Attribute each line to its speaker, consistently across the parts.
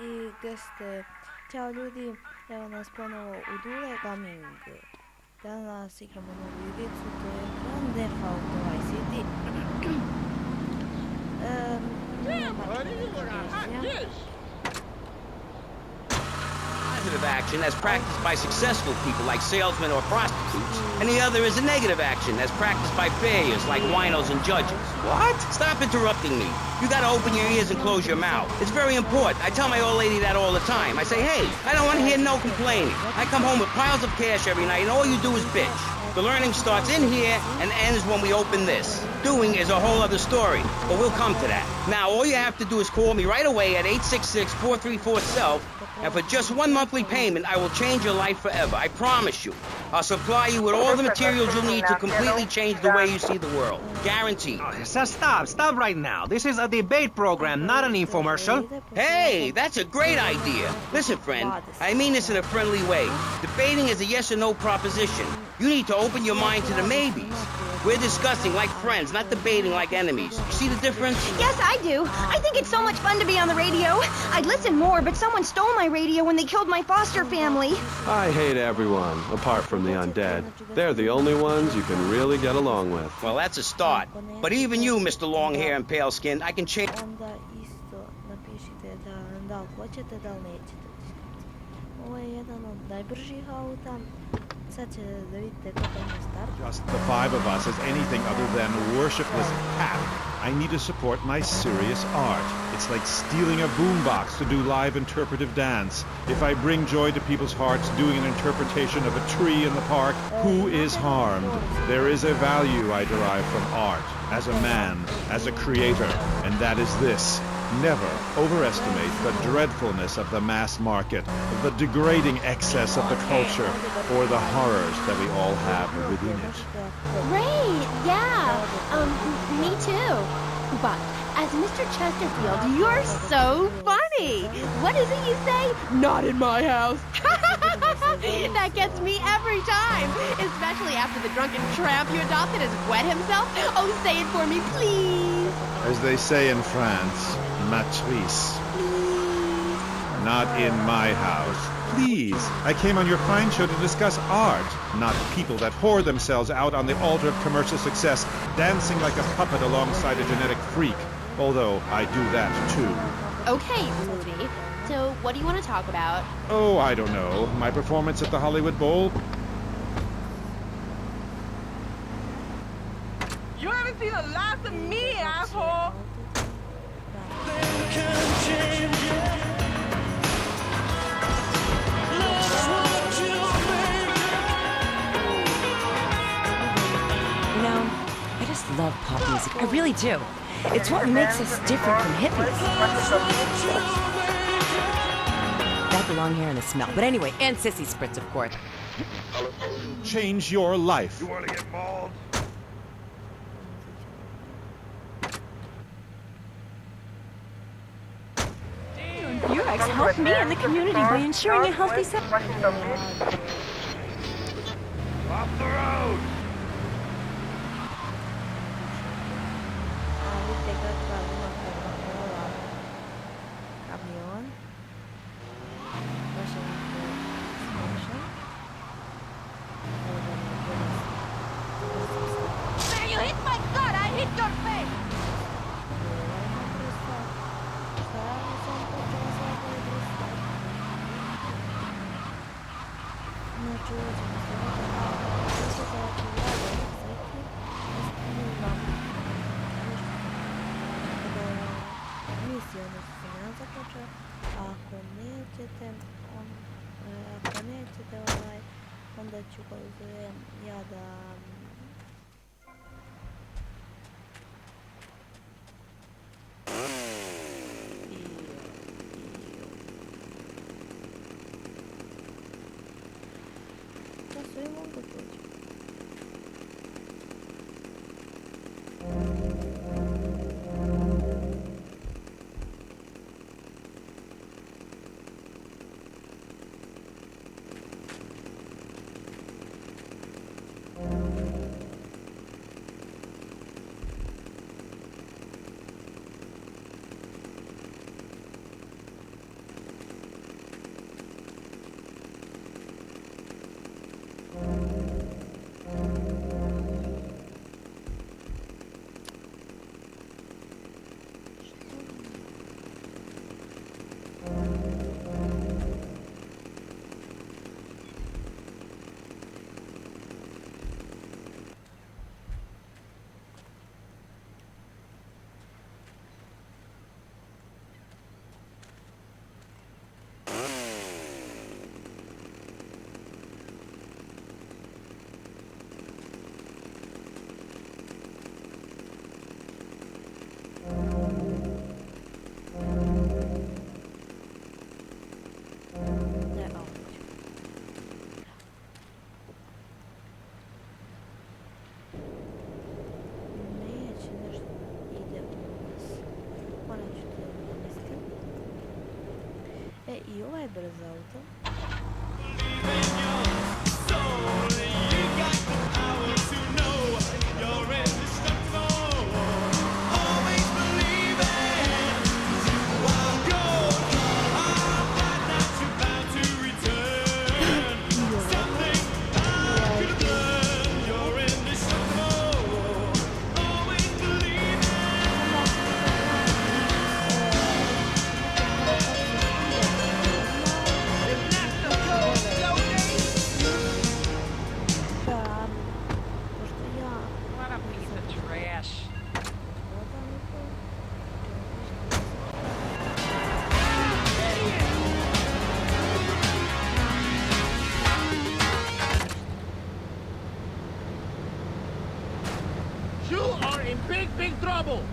Speaker 1: i gdje ste? Ćao ljudi, evo nas ponovo u Dule Gaming. Danas igramo novu igricu, to je Grand Auto City.
Speaker 2: Positive action that's practiced by successful people like salesmen or prostitutes, and the other is a negative action that's practiced by failures like winos and judges. What? Stop interrupting me. You gotta open your ears and close your mouth. It's very important. I tell my old lady that all the time. I say, hey, I don't want to hear no complaining. I come home with piles of cash every night and all you do is bitch. The learning starts in here and ends when we open this. Doing is a whole other story, but we'll come to that. Now, all you have to do is call me right away at 866-434-SELF, and for just one monthly payment, I will change your life forever. I promise you. I'll supply you with all the materials you'll need to completely change the way you see the world. Guaranteed.
Speaker 3: Oh, so stop right now. This is a debate program, not an infomercial.
Speaker 2: Hey, that's a great idea. Listen, friend, I mean this in a friendly way. Debating is a yes or no proposition. You need to open your mind to the maybes. We're discussing like friends, not debating like enemies. You see the difference?
Speaker 4: Yes, I do. I think it's so much fun to be on the radio. I'd listen more, but someone stole my radio when they killed my foster family.
Speaker 5: I hate everyone, apart from the undead. They're the only ones you can really get along with.
Speaker 2: Well, that's a start. But even you, Mr. Long Hair and Pale Skin, I can change...
Speaker 1: Onda isto napišite da li hoćete, da li nećete. Ovo je jedan od najbržih auta. Sad ćete da vidite kako je start.
Speaker 6: Just the five of us as anything other than a worshipless cat. I need to support my serious art. It's like stealing a boombox to do live interpretive dance. If I bring joy to people's hearts doing an interpretation of a tree in the park, who is harmed? There is a value I derive from art, as a man, as a creator, and that is this. Never overestimate the dreadfulness of the mass market, the degrading excess of the culture, or the horrors that we all have within it.
Speaker 4: Great, yeah. Me too. But as Mr. Chesterfield, you're so funny. What is it you say? Not in my house. That gets me every time, especially after the drunken tramp you adopted has wet himself. Oh, say it for me, please.
Speaker 6: As they say in France, matrice. Not in my house. Please, I came on your fine show to discuss art, not people that whore themselves out on the altar of commercial success, dancing like a puppet alongside a genetic freak. Although I do that too.
Speaker 4: Okay, Moody. So, what do you want to talk about?
Speaker 6: Oh, I don't know. My performance at the Hollywood Bowl?
Speaker 7: You haven't seen the last of me, asshole!
Speaker 8: You know, I just love pop music. I really do. It's what makes us different from hippies. Got the long hair and the smell. But anyway, and sissy spritz, of course.
Speaker 6: Change your life.
Speaker 9: You want to get mauled?
Speaker 8: UX help me and the community by ensuring a healthy set.
Speaker 9: Off the road!
Speaker 4: Man, you hit my gut! I hit your face!
Speaker 1: Ako nećete onda ću kozujem ja da sve mogu tući. I ovaj brz auto.
Speaker 9: Big trouble!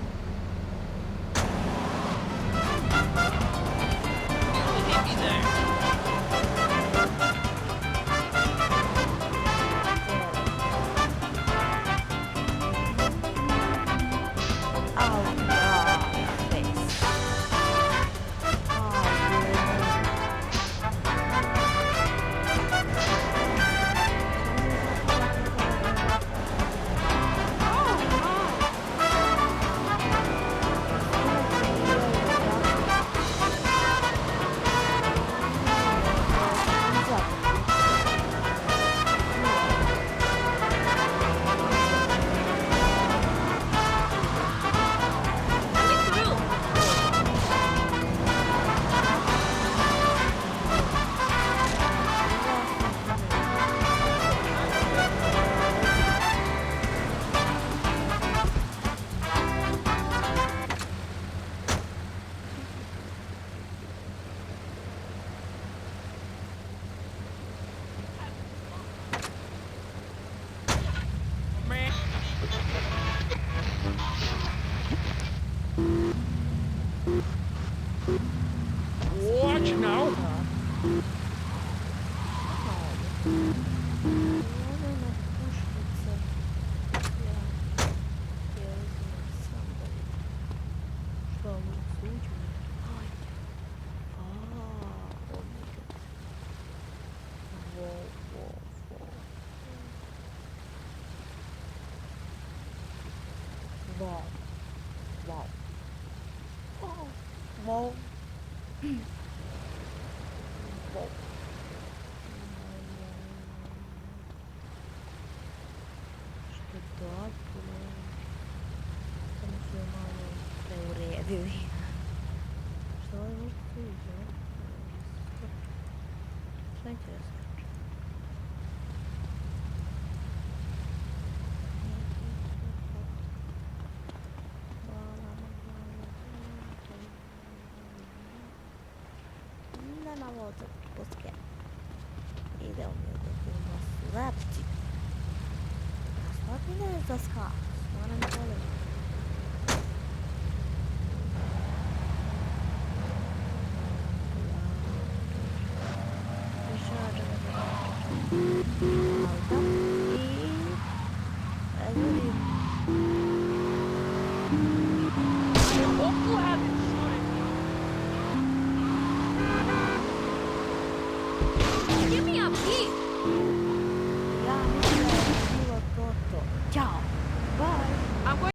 Speaker 9: Watch now!
Speaker 1: Wow. Wow. Wow. Wow. Što dobro. Samo su je malo preuredili. Što je možda tu izgleda? Što je interesno? Malo za poske. Idemo da budemo slepci. Slepci ne za ska. Moram volim. Auto. I... Ljudi.
Speaker 4: Give me a beat!
Speaker 1: Ja mislim da je bilo to. Ćao!